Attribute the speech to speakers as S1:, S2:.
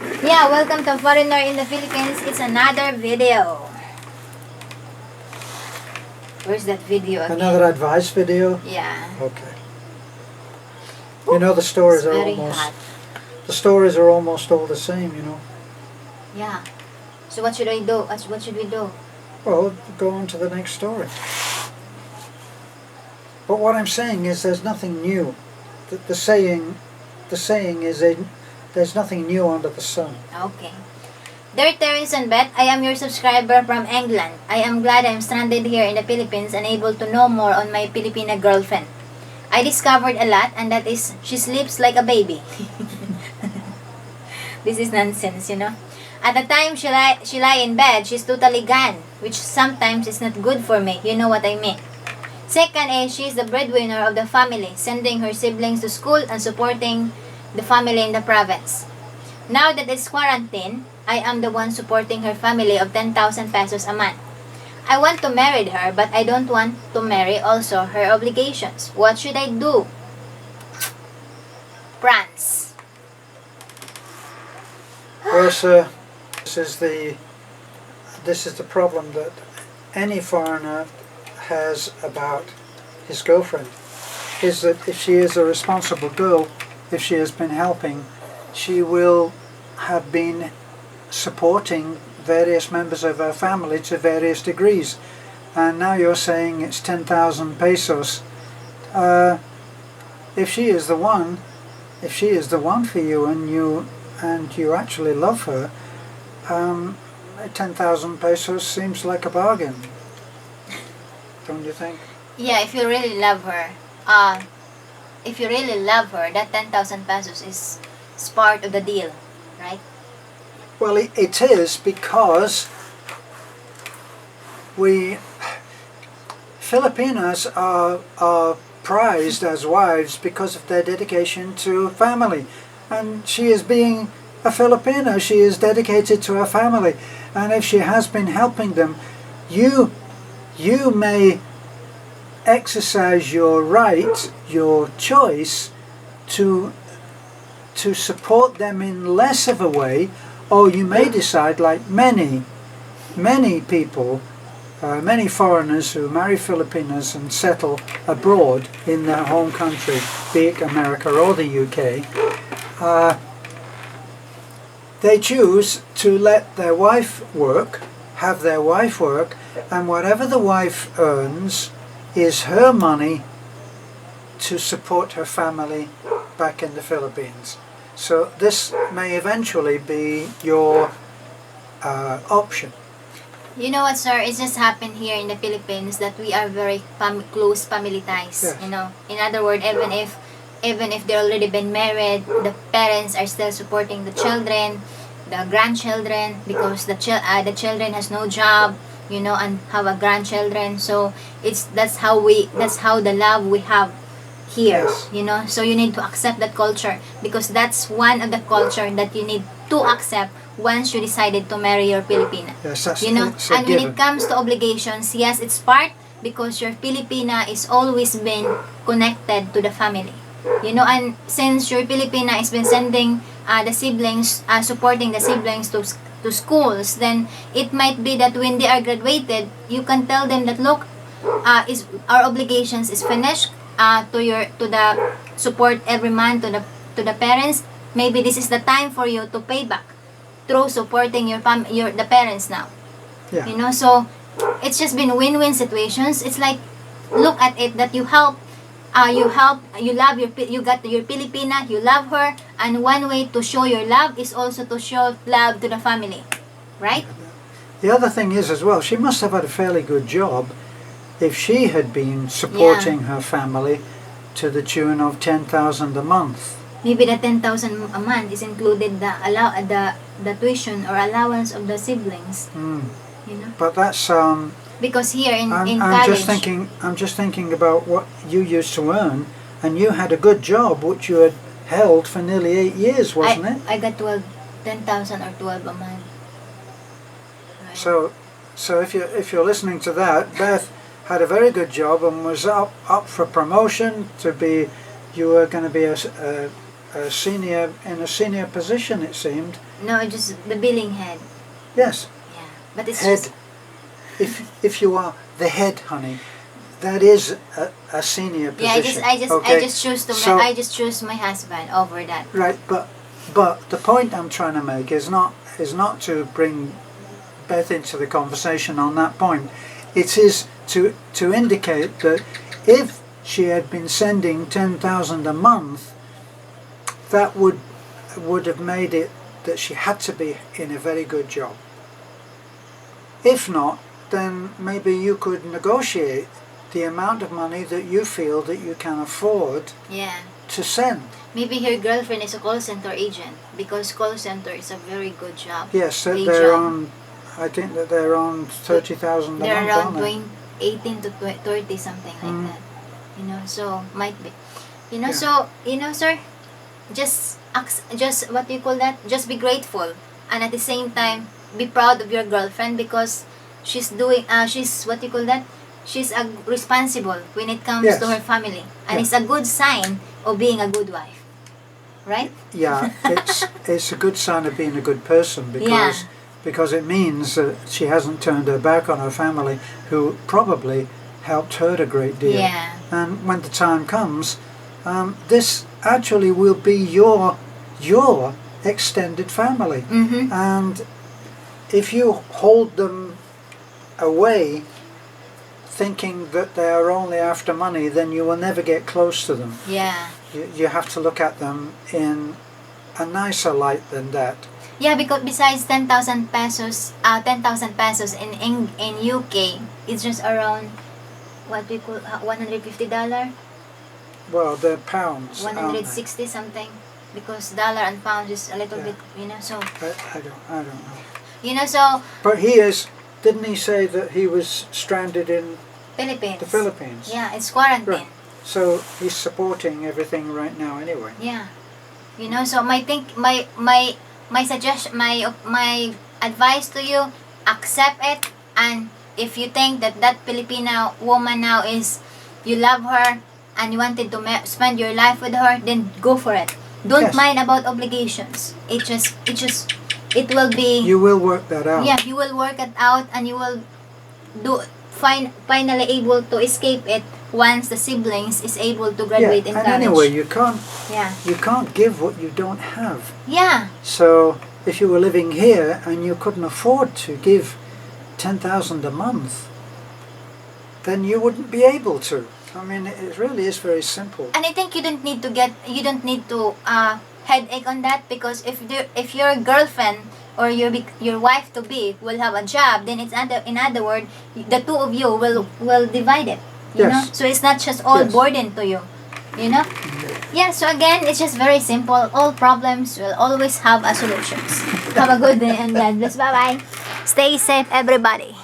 S1: Yeah, welcome to Foreigner in the Philippines. It's another video. Where's that video again?
S2: Another advice video?
S1: Yeah.
S2: Okay. You know the stories
S1: It's
S2: are
S1: very
S2: almost
S1: hot.
S2: the stories are almost all the same, you know.
S1: Yeah. So what should I do? What should we do?
S2: Well, go on to the next story. But what I'm saying is there's nothing new. The saying is there's nothing new under the sun.
S1: Okay. Dear Terence and Beth, I am your subscriber from England. I am glad I'm stranded here in the Philippines and able to know more on my Filipina girlfriend. I discovered a lot, and that is, she sleeps like a baby. This is nonsense, you know. At the time she lie in bed, she's totally gone, which sometimes is not good for me. You know what I mean. Second is, she is the breadwinner of the family, sending her siblings to school and supporting the family in the province. Now that it's quarantine, I am the one supporting her family of 10,000 pesos a month. I want to marry her, but I don't want to marry also her obligations. What should I do? France.
S2: Well, sir, this is the problem that any foreigner has about his girlfriend, is that if she is a responsible girl, if she has been helping, she will have been supporting various members of her family to various degrees. And now you're saying it's 10,000 pesos. If she is the one for you, and you actually love her, 10,000 pesos seems like a bargain, don't you think?
S1: Yeah, if you really love her, that 10,000 pesos is part of the deal, right?
S2: Well, it is, because Filipinas are prized as wives because of their dedication to family. And she is being a Filipina, she is dedicated to her family. And if she has been helping them, you may exercise your right, your choice, to support them in less of a way, or you may decide, like many people, many foreigners who marry Filipinas and settle abroad in their home country, be it America or the UK, they choose to let their wife work, have their wife work, and whatever the wife earns is her money to support her family back in the Philippines. So this may eventually be your option.
S1: You know what, sir? It just happened here in the Philippines that we are very close family ties.
S2: Yes.
S1: You know, in other words, even if they're already been married, the parents are still supporting the children, the grandchildren, because the children has no job, you know, and have a grandchildren. So that's how the love we have here.
S2: Yes.
S1: You know, so you need to accept that culture, because that's one of the culture that you need to accept once you decided to marry your Filipina.
S2: Yes, that's,
S1: You know,
S2: it's a
S1: and when
S2: given.
S1: it comes to obligations, yes, it's part, because your Filipina is always been connected to the family. You know, and since your Filipina has been sending the siblings, supporting the siblings to schools, then it might be that when they are graduated, you can tell them that, look, is our obligations is finished, to the support every month to the parents. Maybe this is the time for you to pay back through supporting the parents now.
S2: Yeah.
S1: You know, so it's just been win-win situations. It's like, look at it that you love you got your Filipina, you love her, and one way to show your love is also to show love to the family, right?
S2: The other thing is as well, she must have had a fairly good job if she had been supporting her family to the tune of 10,000 a month.
S1: Maybe the 10,000 a month is included the tuition or allowance of the siblings. You know,
S2: But that's
S1: because here in
S2: I'm
S1: college,
S2: just thinking about what you used to earn, and you had a good job which you had held for nearly 8 years, wasn't it?
S1: I got 10,000 or 12 a month. Right.
S2: So if you're listening to that, Beth had a very good job and was up for promotion to be. You were going to be a senior in a senior position, it seemed,
S1: No, just the billing head.
S2: Yes,
S1: Yeah, but it's
S2: head.
S1: just
S2: If you are the head, honey, that is a senior
S1: yeah.
S2: position.
S1: I
S2: okay?
S1: just choose to
S2: So-
S1: I just choose my husband over that.
S2: Right, but the point I'm trying to make is not to bring Beth into the conversation on that point. It is to indicate that if she had been sending 10,000 a month, that would have made it that she had to be in a very good job. If not, then maybe you could negotiate the amount of money that you feel that you can afford
S1: Yeah.
S2: to send.
S1: Maybe her girlfriend is a call center agent because call center is a very good job.
S2: Yes, so
S1: Day
S2: they're
S1: job.
S2: on. I think that they're on 30,000 a
S1: They're
S2: month,
S1: around
S2: aren't they?
S1: 18 to 30 something like
S2: Mm.
S1: that. You know, so might be. You know,
S2: Yeah.
S1: so you know, sir, just what do you call that? Just be grateful, and at the same time be proud of your girlfriend because she's doing. She's what do you call that? She's responsible when it comes
S2: Yes.
S1: to her family, and
S2: Yeah.
S1: it's a good sign of being a good wife, right?
S2: Yeah, it's a good sign of being a good person because it means that she hasn't turned her back on her family, who probably helped her a great deal.
S1: Yeah.
S2: And when the time comes, this actually will be your extended family.
S1: Mm-hmm.
S2: And if you hold them away thinking that they are only after money, then you will never get close to them.
S1: Yeah.
S2: You have to look at them in a nicer light than that.
S1: Yeah, because besides 10,000 pesos, 10,000 pesos in UK, it's just around what we call $150,
S2: Well, they're pounds, aren't they?
S1: 160 something, because dollar and pounds is a little
S2: Yeah.
S1: bit, you know. So
S2: I don't know.
S1: you know, so
S2: But he is. Didn't he say that he was stranded in
S1: Philippines.
S2: the Philippines?
S1: Yeah, it's quarantine.
S2: Right. So he's supporting everything right now, anyway.
S1: Yeah, you know. So my suggestion, my advice to you, accept it, and if you think that Filipina woman now is, you love her and you wanted to spend your life with her, then go for it. Don't
S2: Yes.
S1: mind about obligations. It will be.
S2: You will work that out.
S1: Yeah, you will work it out, and you will finally able to escape it once the siblings is able to graduate in
S2: and
S1: college.
S2: anyway,
S1: Yeah.
S2: you can't give what you don't have.
S1: Yeah.
S2: So if you were living here and you couldn't afford to give 10,000 a month, then you wouldn't be able to. I mean, it really is very simple.
S1: And I think you don't need to headache on that, because if your girlfriend or your wife to be will have a job, then it's in other words, the two of you will divide it. You
S2: Yes.
S1: know, so it's not just all
S2: Yes.
S1: burden to you. You know. Yeah. So again, it's just very simple. All problems will always have a solutions. Have a good day and God bless. Bye bye. Stay safe, everybody.